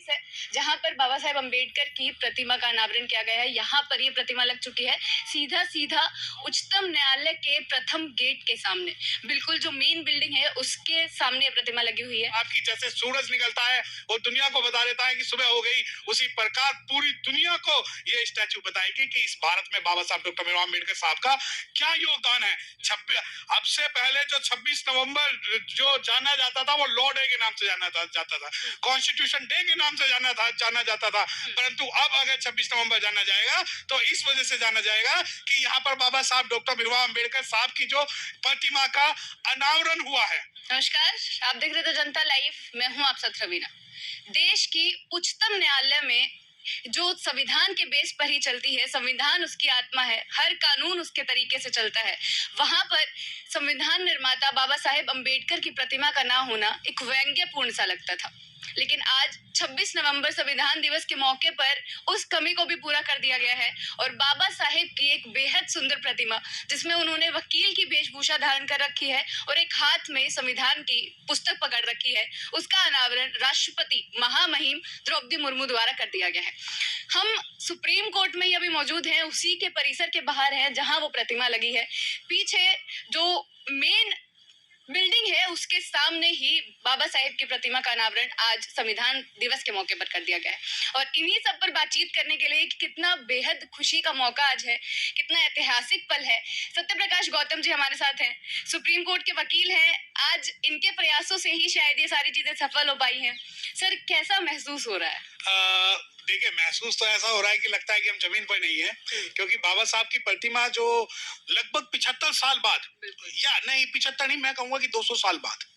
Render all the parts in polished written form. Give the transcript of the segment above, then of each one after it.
है जहां पर बाबा साहेब अम्बेडकर की प्रतिमा का अनावरण किया गया है। यहाँ पर ये प्रतिमा लग चुकी है सीधा सीधा उच्चतम न्यायालय के प्रथम गेट के सामने, बिल्कुल जो मेन बिल्डिंग है उसके सामने प्रतिमा लगी हुई है। आपकी जैसे सूरज निकलता है और दुनिया को बता देता है कि सुबह हो गई, उसी प्रकार पूरी दुनिया को ये स्टैचू बताएगी कि इस भारत में बाबा साहब डॉक्टर भीमराव अम्बेडकर साहब का क्या योगदान है। अब से पहले जो 26 नवंबर जो जाना जाता था वो लॉ डे के नाम से जाता था, कॉन्स्टिट्यूशन डे के नाम से जाना जाता था, परंतु अब अगर 26 नवंबर जाना जाएगा तो इस वजह से जाना जाएगा कि यहाँ पर बाबा साहब डॉक्टर भीमराव अम्बेडकर साहब की जो प्रतिमा का अनावरण हुआ है। नमस्कार, आप देख रहे थे जनता लाइव, मैं हूं आप साथ रवीना। देश की उच्चतम न्यायालय में जो संविधान के बेस पर ही चलती है, संविधान उसकी आत्मा है, हर कानून उसके तरीके से चलता है, वहां पर संविधान निर्माता बाबा साहेब अम्बेडकर की प्रतिमा का ना होना एक व्यंग्यपूर्ण सा लगता था। लेकिन आज 26 नवंबर संविधान दिवस के मौके पर उस कमी को भी पूरा कर दिया गया है और बाबा साहेब की एक बेहद सुंदर प्रतिमा जिसमें उन्होंने वकील की वेशभूषा धारण कर रखी है और एक हाथ में संविधान की पुस्तक पकड़ रखी है, उसका अनावरण राष्ट्रपति महामहिम द्रौपदी मुर्मू द्वारा कर दिया गया है। हम सुप्रीम कोर्ट में ही अभी मौजूद हैं, उसी के परिसर के बाहर है जहां वो प्रतिमा लगी है। पीछे जो मेन बिल्डिंग है उसके सामने ही बाबा साहेब की प्रतिमा का अनावरण आज संविधान दिवस के मौके पर कर दिया गया है और इन्हीं सब पर बातचीत करने के लिए कितना बेहद खुशी का मौका आज है, कितना ऐतिहासिक पल है। सत्यप्रकाश गौतम जी हमारे साथ हैं, सुप्रीम कोर्ट के वकील हैं। आज इनके प्रयासों से ही शायद ये सारी चीजें सफल हो पाई हैं। सर, कैसा महसूस हो रहा है? देखिए, महसूस तो ऐसा हो रहा है कि लगता है कि हम जमीन पर नहीं है, क्योंकि बाबा साहब की प्रतिमा जो लगभग 75 साल बाद, या नहीं 75 नहीं, मैं कहूंगा कि 200 साल बाद,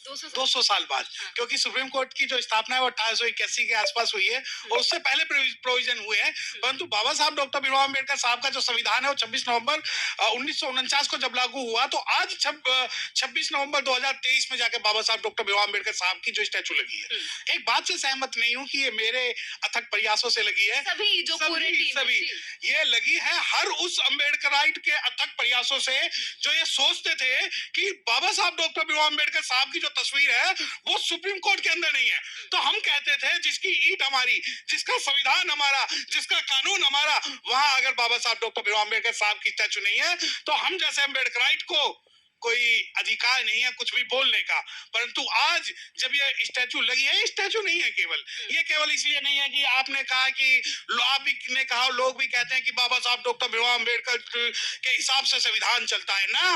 200 साल बाद, क्योंकि सुप्रीम कोर्ट की जो स्थापना है वो 1881 के आसपास हुई है और उससे पहले प्रोविजन हुए हैं, परंतु बाबा साहब डॉक्टर भीमराव अम्बेडकर साहब का जो संविधान है वो 26 नवंबर 1949 को जब लागू हुआ, तो आज 26 नवंबर 2023 में जाके बाबा साहब डॉक्टर भीमराव अम्बेडकर साहब की जो स्टैचू लगी है। एक बात से सहमत नहीं हूँ कि ये मेरे अथक प्रयासों से लगी है, सभी ये लगी है हर उस अम्बेडकराइट के अथक प्रयासों से जो ये सोचते थे कि बाबा साहब डॉक्टर भीमराव अम्बेडकर साहब की जो तस्वीर है वो सुप्रीम कोर्ट के अंदर नहीं है। तो हम कहते थे जिसकी ईंट हमारी, जिसका संविधान हमारा, जिसका कानून हमारा, वहां अगर बाबा साहब डॉक्टर भीमराव अम्बेडकर साहब की स्टैचू नहीं है तो हम जैसे अम्बेडकराइट को कोई अधिकार नहीं है कुछ भी बोलने का। परंतु आज जब ये स्टैचू लगी है, स्टैचू नहीं है केवल, ये केवल इसलिए नहीं है कि आपने कहा कि आप भी ने कहा, लोग भी कहते हैं कि बाबा साहब डॉक्टर भीमराव अम्बेडकर के हिसाब से संविधान चलता है ना।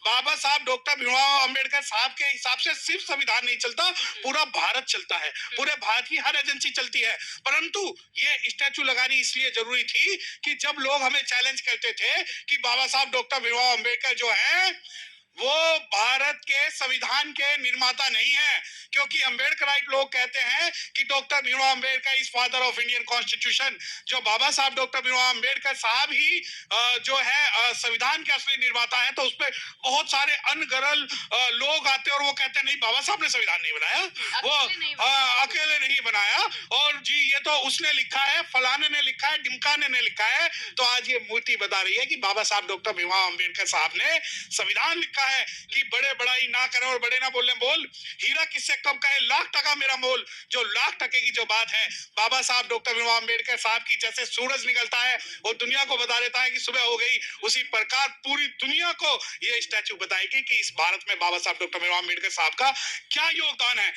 बाबा साहब डॉक्टर भीमराव अम्बेडकर साहब के हिसाब से सिर्फ संविधान नहीं चलता, पूरा भारत चलता है, पूरे भारत की हर एजेंसी चलती है। परंतु ये स्टैचू लगानी इसलिए जरूरी थी कि जब लोग हमें चैलेंज करते थे कि बाबा साहब डॉक्टर भीमराव अम्बेडकर जो है वो भारत के संविधान के निर्माता नहीं है, क्योंकि अम्बेडकराइट लोग कहते हैं कि doctor Bhimrao Ambedkar is father of Indian constitution. जो बाबा साहब डॉक्टर भीमराव अम्बेडकर साहब ही जो है संविधान के असली निर्माता है, तो उसपे बहुत सारे अनगरल लोग आते हैं और वो कहते हैं नहीं, बाबा साहब ने संविधान नहीं बनाया, वो अकेले नहीं बनाया, और जी ये तो उसने लिखा है, फलाने ने लिखा है, डिमकाने ने लिखा है। तो आज ये मूर्ति बता रही है कि बाबा साहब डॉक्टर भीमराव अम्बेडकर साहब ने संविधान लिखा है कि बड़े बड़ाई ना करें और बड़े ना बोले बोल, हीरा किससे कब कहे, लाख टका मेरा मोल। जो लाख टके की जो बात है, बाबा साहब डॉक्टर भीमराव अम्बेडकर साहब की जैसे सूरज निकलता है और दुनिया को बता देता है कि सुबह हो गई, उसी प्रकार पूरी दुनिया को ये स्टैचू बताएगी कि इस भारत में बाबा साहब डॉक्टर भीमराव अम्बेडकर साहब का क्या योगदान है।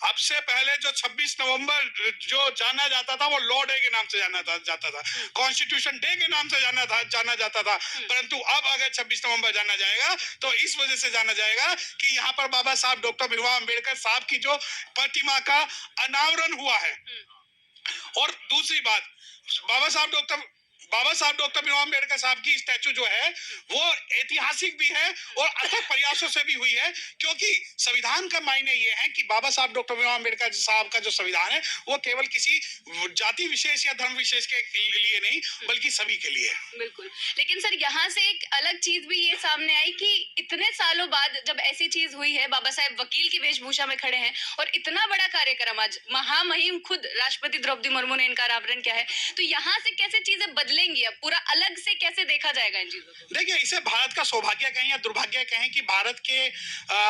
अब से पहले जो 26 नवंबर जो जाना जाता था वो लॉ डे के नाम से जाता था, कॉन्स्टिट्यूशन डे के नाम से जाना जाता था, परंतु अब अगर 26 नवंबर जाना जाएगा तो इस वजह से जाना जाएगा कि यहाँ पर बाबा साहब डॉक्टर भीमराव अम्बेडकर साहब की जो प्रतिमा का अनावरण हुआ है। और दूसरी बात, बाबा साहब डॉक्टर भीमराव अम्बेडकर साहब की स्टैचू जो है वो ऐतिहासिक भी है और अथक प्रयासों से भी हुई है, क्योंकि संविधान का मायने ये है कि बाबा साहब डॉक्टर भीमराव अम्बेडकर साहब का जो संविधान है वो केवल किसी जाति विशेष या धर्म विशेष के लिए नहीं बल्कि सभी के लिए। बिल्कुल, लेकिन सर यहाँ से एक अलग चीज भी ये सामने आई कि इतने सालों बाद जब ऐसी चीज हुई है, बाबा साहेब वकील की वेशभूषा में खड़े हैं और इतना बड़ा कार्यक्रम आज महामहिम खुद राष्ट्रपति द्रौपदी मुर्मू ने इनका अनावरण किया है, तो यहाँ से कैसे चीजें बदली बदलेंगी अब? पूरा अलग से कैसे देखा जाएगा इन चीजों को? देखिए, इसे भारत का सौभाग्य कहें या दुर्भाग्य कहें कि भारत के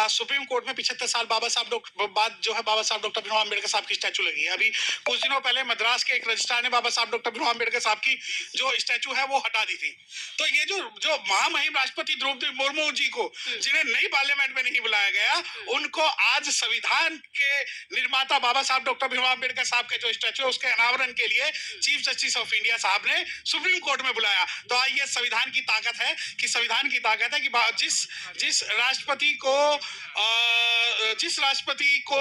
सुप्रीम कोर्ट में 75 साल बाद जो है बाबा साहब डॉक्टर भीमराव अम्बेडकर साहब की स्टैचू लगी है। अभी कुछ दिनों पहले मद्रास के एक रजिस्ट्रार ने बाबा साहब डॉक्टर भीमराव अम्बेडकर साहब की जो स्टैचू है वो हटा दी थी। तो ये जो महामहिम राष्ट्रपति द्रौपदी मुर्मू जी को जिन्हें नई पार्लियामेंट में नहीं बुलाया गया, उनको आज संविधान के निर्माता बाबा साहब डॉक्टर भीमराव अम्बेडकर साहब के जो स्टैचू है उसके अनावरण के लिए चीफ जस्टिस ऑफ इंडिया साहब ने सुप्रीम कोर्ट में बुलाया। तो ये संविधान की ताकत है कि जिस राष्ट्रपति को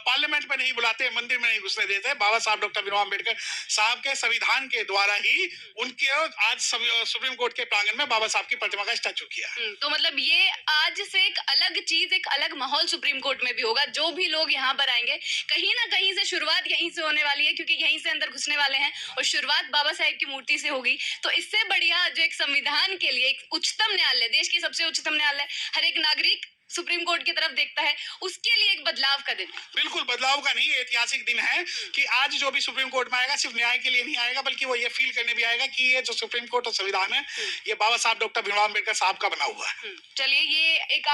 पार्लियामेंट में नहीं बुलाते, मंदिर में नहीं घुसने देते, बाबा साहब डॉक्टर भीमराव अम्बेडकर साहब के संविधान के द्वारा ही उनके आज सुप्रीम कोर्ट के प्रांगण में बाबा साहब की प्रतिमा का स्टैचू किया। तो मतलब ये आज से एक अलग चीज, एक अलग माहौल सुप्रीम कोर्ट में भी होगा। जो भी लोग यहाँ पर आएंगे, कहीं ना कहीं से शुरुआत यहीं से होने वाली है, क्योंकि यहीं से अंदर घुसने वाले हैं और शुरुआत बाबा साहेब की मूर्ति से होगी। तो इससे बढ़िया जो एक संविधान के लिए एक उच्चतम न्यायालय, देश की सबसे उच्चतम न्यायालय, हर एक नागरिक सुप्रीम कोर्ट की तरफ देखता है, उसके लिए एक बदलाव का दिन। बिल्कुल बदलाव का नहीं, ऐतिहासिक दिन है कि आज जो भी सुप्रीम कोर्ट में आएगा सिर्फ न्याय के लिए नहीं आएगा, बल्कि वो ये फील करने भी आएगा कि ये जो सुप्रीम कोर्ट और संविधान है ये बाबा साहब डॉक्टर भीमराव अम्बेडकर साहब का बना हुआ है। चलिए, ये एक